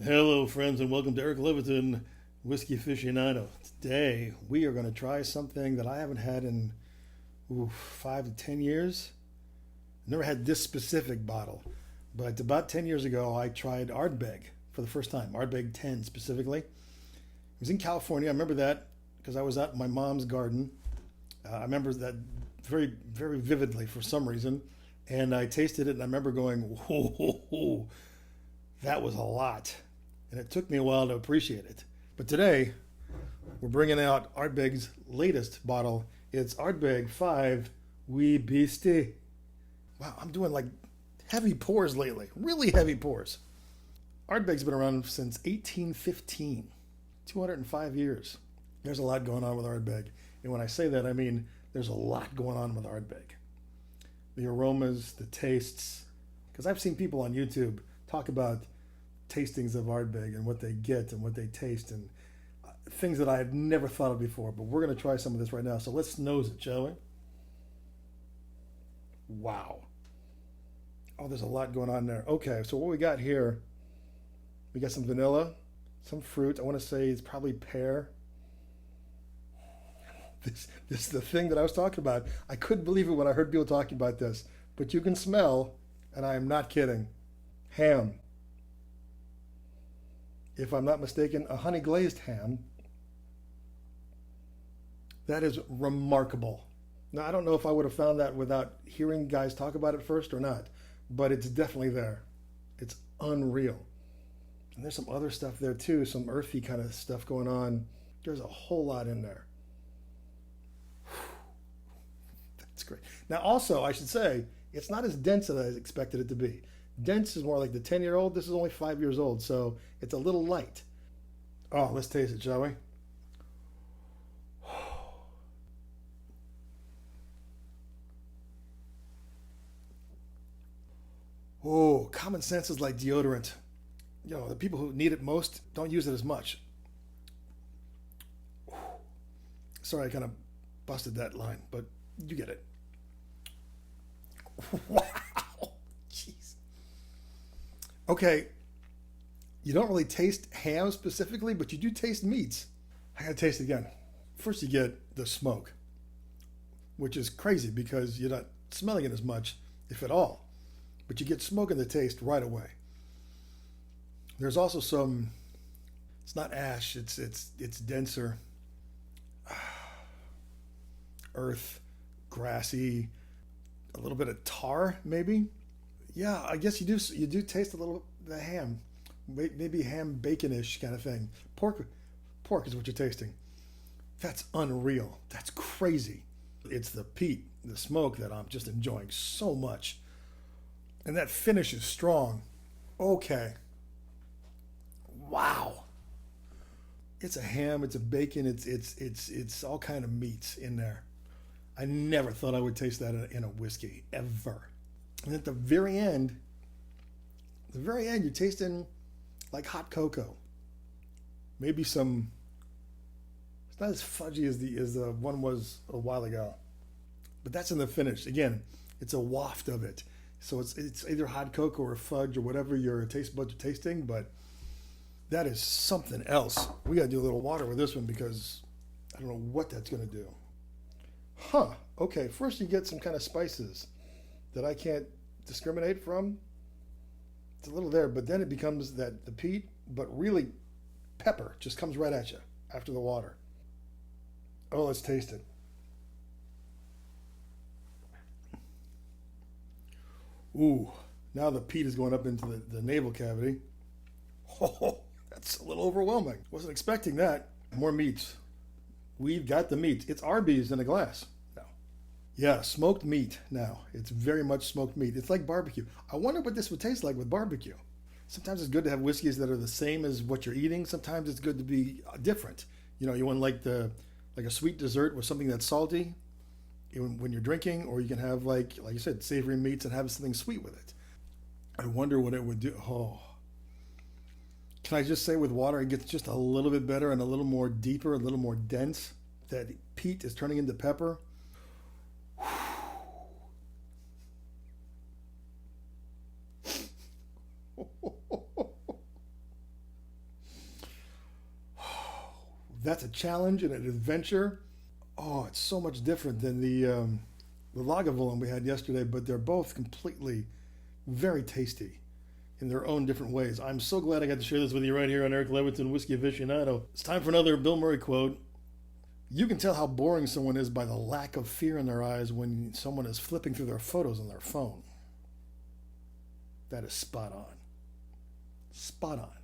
Hello, friends, and welcome to Eric Leviton, Whiskey Aficionado. Today, we are going to try something that I haven't had in 5 to 10 years. Never had this specific bottle, but about 10 years ago, I tried Ardbeg for the first time, Ardbeg 10 specifically. It was in California. I remember that because I was out in my mom's garden. I remember that very, very vividly for some reason, and I tasted it, and I remember going, whoa, that was a lot. And it took me a while to appreciate it. But today, we're bringing out Ardbeg's latest bottle. It's Ardbeg 5 Wee Beastie. Wow, I'm doing like heavy pours lately, really heavy pours. Ardbeg's been around since 1815, 205 years. There's a lot going on with Ardbeg. And when I say that, I mean there's a lot going on with Ardbeg. The aromas, the tastes. Because I've seen people on YouTube talk about tastings of Ardbeg and what they get and what they taste and things that I had never thought of before. But we're going to try some of this right now. So let's nose it, shall we? Wow. Oh, there's a lot going on there. Okay, so what we got here, we got some vanilla, some fruit. I want to say it's probably pear. This is the thing that I was talking about. I couldn't believe it when I heard people talking about this. But you can smell, and I am not kidding, ham. If I'm not mistaken, a honey glazed ham. That is remarkable. Now, I don't know if I would have found that without hearing guys talk about it first or not, but it's definitely there. It's unreal. And there's some other stuff there too, some earthy kind of stuff going on. There's a whole lot in there. That's great. Now, also, I should say, it's not as dense as I expected it to be. Dense is more like the 10-year-old. This is only 5 years old, so it's a little light. Oh, let's taste it, shall we? Oh, common sense is like deodorant. You know, the people who need it most don't use it as much. Sorry, I kind of busted that line, but you get it. Wow. Jeez. Okay, you don't really taste ham specifically, but you do taste meats. I gotta taste it again. First, you get the smoke, which is crazy because you're not smelling it as much, if at all. But you get smoke in the taste right away. There's also some. It's not ash. It's denser. Earth, grassy, a little bit of tar maybe. Yeah, I guess you do taste a little the ham, maybe ham baconish kind of thing. Pork is what you're tasting. That's unreal. That's crazy. It's the peat, the smoke that I'm just enjoying so much, and that finish is strong. Okay. Wow. It's a ham. It's a bacon. It's all kind of meats in there. I never thought I would taste that in a whiskey ever. And at the very end, you're tasting like hot cocoa. Maybe some. It's not as fudgy as the one was a while ago, but that's in the finish. Again, it's a waft of it. So it's either hot cocoa or fudge or whatever your taste buds are tasting. But that is something else. We got to do a little water with this one because I don't know what that's going to do. Huh. Okay. First, you get some kind of spices that I can't discriminate from. It's a little there, but then it becomes the peat, but really pepper just comes right at you after the water. Oh, let's taste it. Ooh, now the peat is going up into the navel cavity. Oh, that's a little overwhelming. Wasn't expecting that. More meats. We've got the meat. It's Arby's in a glass. Yeah, smoked meat now. It's very much smoked meat. It's like barbecue. I wonder what this would taste like with barbecue. Sometimes it's good to have whiskeys that are the same as what you're eating. Sometimes it's good to be different. You know, you want like a sweet dessert with something that's salty when you're drinking, or you can have like you said, savory meats and have something sweet with it. I wonder what it would do. Oh. Can I just say with water, it gets just a little bit better and a little more deeper, a little more dense. That peat is turning into pepper. that's a challenge and an adventure. Oh, it's so much different than the Lagavulin we had yesterday, but they're both completely very tasty in their own different ways. I'm so glad I got to share this with you right here on Eric Leviton Whiskey Aficionado. It's time for another Bill Murray quote. You can tell how boring someone is by the lack of fear in their eyes when someone is flipping through their photos on their phone. That is spot on. Spot on.